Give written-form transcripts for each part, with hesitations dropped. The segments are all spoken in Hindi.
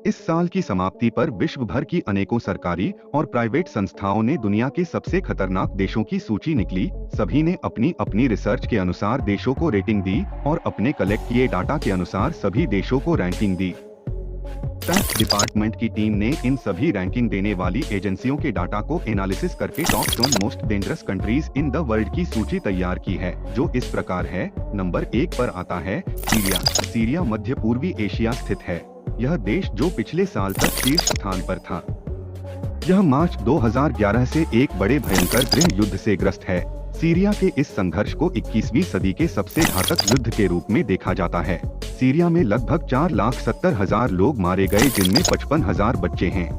इस साल की समाप्ति पर विश्व भर की अनेकों सरकारी और प्राइवेट संस्थाओं ने दुनिया के सबसे खतरनाक देशों की सूची निकली। सभी ने अपनी अपनी रिसर्च के अनुसार देशों को रेटिंग दी और अपने कलेक्ट किए डाटा के अनुसार सभी देशों को रैंकिंग दी। स्टैट्स डिपार्टमेंट की टीम ने इन सभी रैंकिंग देने वाली एजेंसियों के डाटा को एनालिसिस करके top 10 most dangerous countries in the world की सूची तैयार की है, जो इस प्रकार है। नंबर 1 पर आता है सीरिया। सीरिया मध्य पूर्वी एशिया स्थित है। यह देश जो पिछले साल तक शीर्ष स्थान पर था, यह मार्च 2011 से एक बड़े भयंकर गृह युद्ध से ग्रस्त है। सीरिया के इस संघर्ष को 21वीं सदी के सबसे घातक युद्ध के रूप में देखा जाता है। सीरिया में लगभग 4,70,000 लोग मारे गए, जिनमें 55,000 बच्चे हैं।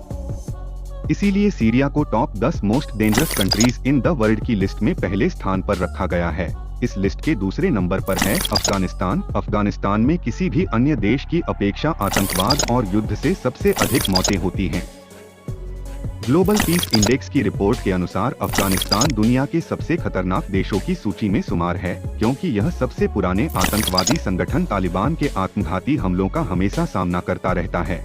इसीलिए सीरिया को top 10 most dangerous countries in the world की लिस्ट में पहले स्थान पर रखा गया है। इस लिस्ट के दूसरे नंबर पर है अफगानिस्तान। अफगानिस्तान में किसी भी अन्य देश की अपेक्षा आतंकवाद और युद्ध से सबसे अधिक मौतें होती हैं। ग्लोबल पीस इंडेक्स की रिपोर्ट के अनुसार अफगानिस्तान दुनिया के सबसे खतरनाक देशों की सूची में शुमार है, क्योंकि यह सबसे पुराने आतंकवादी संगठन तालिबान के आत्मघाती हमलों का हमेशा सामना करता रहता है।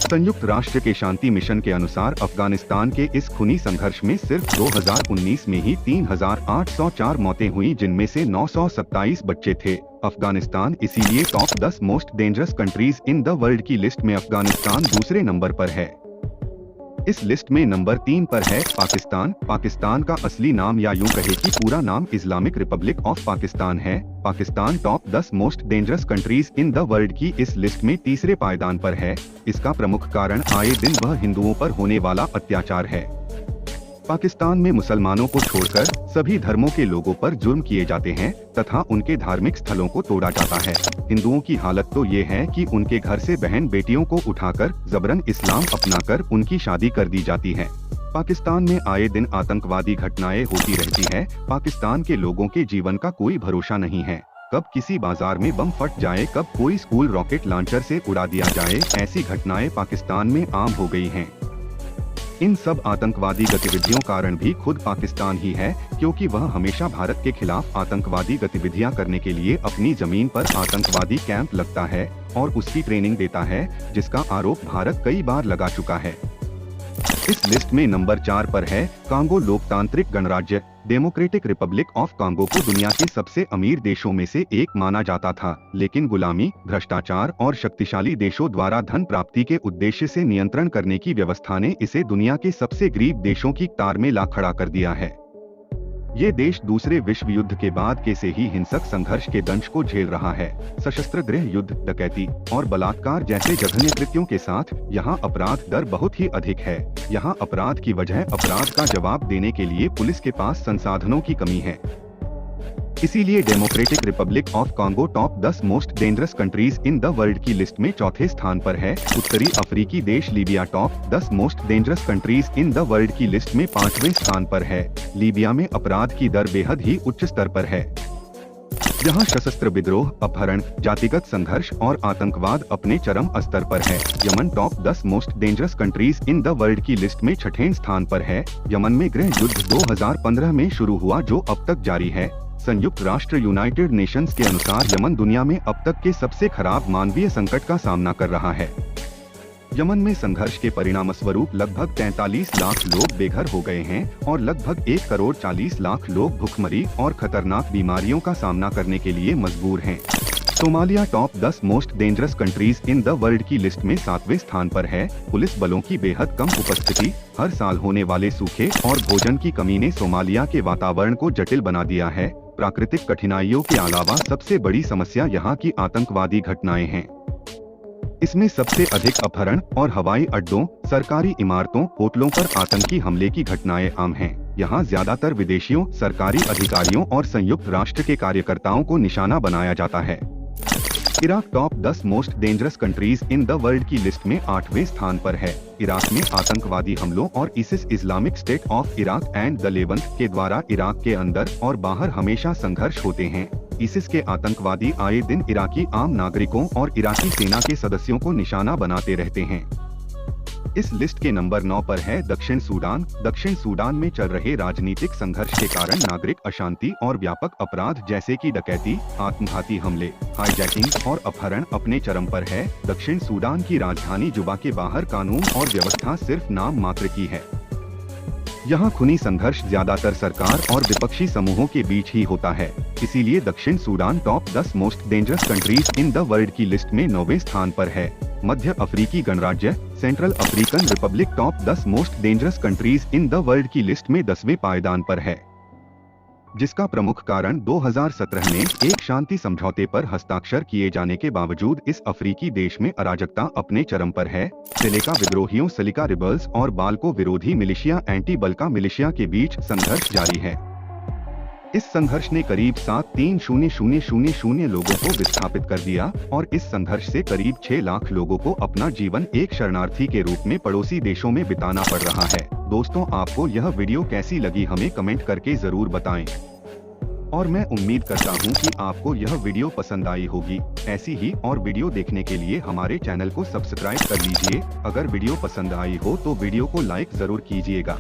संयुक्त राष्ट्र के शांति मिशन के अनुसार अफगानिस्तान के इस खूनी संघर्ष में सिर्फ 2019 में ही 3,804 मौतें हुई, जिनमें से 927 बच्चे थे। अफगानिस्तान इसीलिए top 10 most dangerous countries in the world की लिस्ट में अफगानिस्तान दूसरे नंबर पर है। इस लिस्ट में नंबर 3 पर है पाकिस्तान। पाकिस्तान का असली नाम या यूं कहे कि पूरा नाम इस्लामिक रिपब्लिक ऑफ पाकिस्तान है। Pakistan top 10 most dangerous countries in the world की इस लिस्ट में तीसरे पायदान पर है। इसका प्रमुख कारण आए दिन वह हिंदुओं पर होने वाला अत्याचार है। पाकिस्तान में मुसलमानों को छोड़कर सभी धर्मों के लोगों पर जुर्म किए जाते हैं तथा उनके धार्मिक स्थलों को तोड़ा जाता है। हिंदुओं की हालत तो ये है कि उनके घर से बहन बेटियों को उठाकर जबरन इस्लाम अपनाकर उनकी शादी कर दी जाती है। पाकिस्तान में आए दिन आतंकवादी घटनाएं होती रहती है। पाकिस्तान के लोगों के जीवन का कोई भरोसा नहीं है। कब किसी बाजार में बम फट जाए, कब कोई स्कूल रॉकेट लॉन्चर से उड़ा दिया जाए, ऐसी घटनाएं पाकिस्तान में आम हो गई हैं। इन सब आतंकवादी गतिविधियों कारण भी खुद पाकिस्तान ही है, क्योंकि वह हमेशा भारत के खिलाफ आतंकवादी गतिविधियां करने के लिए अपनी जमीन पर आतंकवादी कैंप लगता है और उसकी ट्रेनिंग देता है, जिसका आरोप भारत कई बार लगा चुका है। इस लिस्ट में नंबर 4 पर है कांगो लोकतांत्रिक गणराज्य। डेमोक्रेटिक रिपब्लिक ऑफ कांगो को दुनिया के सबसे अमीर देशों में से एक माना जाता था, लेकिन गुलामी, भ्रष्टाचार और शक्तिशाली देशों द्वारा धन प्राप्ति के उद्देश्य से नियंत्रण करने की व्यवस्था ने इसे दुनिया के सबसे गरीब देशों की कतार में ला खड़ा कर दिया है। ये देश दूसरे विश्व युद्ध के बाद के से ही हिंसक संघर्ष के दंश को झेल रहा है। सशस्त्र गृह युद्ध, डकैती और बलात्कार जैसे जघन्य कृत्यों के साथ यहाँ अपराध दर बहुत ही अधिक है। यहाँ अपराध की वजह अपराध का जवाब देने के लिए पुलिस के पास संसाधनों की कमी है। इसीलिए democratic Republic of Congo top 10 most dangerous countries in the world की लिस्ट में चौथे स्थान पर है। उत्तरी अफ्रीकी देश Libya top 10 most dangerous countries in the world की लिस्ट में 5वें स्थान पर है। लीबिया में अपराध की दर बेहद ही उच्च स्तर पर है। यहाँ सशस्त्र विद्रोह, अपहरण, जातिगत संघर्ष और आतंकवाद अपने चरम स्तर पर है। Yemen top 10 most dangerous countries in the world की लिस्ट में 6ठे स्थान पर है। यमन में गृह युद्ध 2015 में शुरू हुआ, जो अब तक जारी है। संयुक्त राष्ट्र यूनाइटेड नेशंस के अनुसार यमन दुनिया में अब तक के सबसे खराब मानवीय संकट का सामना कर रहा है। यमन में संघर्ष के परिणामस्वरूप लगभग 43 लाख लोग बेघर हो गए हैं और लगभग 1,40,00,000 लोग भूखमरी और खतरनाक बीमारियों का सामना करने के लिए मजबूर हैं। Somalia top 10 most dangerous countries in the world की लिस्ट में 7वें स्थान पर है। पुलिस बलों की बेहद कम उपस्थिति, हर साल होने वाले सूखे और भोजन की कमी ने सोमालिया के वातावरण को जटिल बना दिया है। प्राकृतिक कठिनाइयों के अलावा सबसे बड़ी समस्या यहाँ की आतंकवादी घटनाएं हैं। इसमें सबसे अधिक अपहरण और हवाई अड्डों, सरकारी इमारतों, होटलों पर आतंकी हमले की घटनाएं आम हैं। यहाँ ज्यादातर विदेशियों, सरकारी अधिकारियों और संयुक्त राष्ट्र के कार्यकर्ताओं को निशाना बनाया जाता है। Iraq top 10 most dangerous countries in the world की लिस्ट में 8वें स्थान पर है। इराक में आतंकवादी हमलों और ISIS Islamic state of Iraq and the Levant के द्वारा इराक के अंदर और बाहर हमेशा संघर्ष होते हैं। ISIS के आतंकवादी आए दिन इराकी आम नागरिकों और इराकी सेना के सदस्यों को निशाना बनाते रहते हैं। इस लिस्ट के नंबर 9 पर है दक्षिण सूडान। दक्षिण सूडान में चल रहे राजनीतिक संघर्ष के कारण नागरिक अशांति और व्यापक अपराध जैसे कि डकैती, आत्मघाती हमले, हाईजैकिंग और अपहरण अपने चरम पर है। दक्षिण सूडान की राजधानी जुबा के बाहर कानून और व्यवस्था सिर्फ नाम मात्र की है। यहाँ खूनी संघर्ष ज्यादातर सरकार और विपक्षी समूहों के बीच ही होता है। इसीलिए दक्षिण Sudan top 10 most dangerous countries in the world की लिस्ट में 9वें स्थान पर है। मध्य अफ्रीकी गणराज्य central African Republic top 10 most dangerous countries in the world की लिस्ट में 10वें पायदान पर है, जिसका प्रमुख कारण 2017 में एक शांति समझौते पर हस्ताक्षर किए जाने के बावजूद इस अफ्रीकी देश में अराजकता अपने चरम पर है। सेलेका विद्रोहियों सलिका रिबल्स और बाल्को विरोधी मिलिशिया एंटी बल्का मिलिशिया के बीच संघर्ष जारी है। इस संघर्ष ने करीब 730,000 लोगों को विस्थापित कर दिया और इस संघर्ष से करीब 6 लाख लोगों को अपना जीवन एक शरणार्थी के रूप में पड़ोसी देशों में बिताना पड़ रहा है। दोस्तों, आपको यह वीडियो कैसी लगी हमें कमेंट करके जरूर बताएं और मैं उम्मीद करता हूं कि आपको यह वीडियो पसंद आई होगी। ऐसी ही और वीडियो देखने के लिए हमारे चैनल को सब्सक्राइब कर लीजिए। अगर वीडियो पसंद आई हो तो वीडियो को लाइक जरूर कीजिएगा।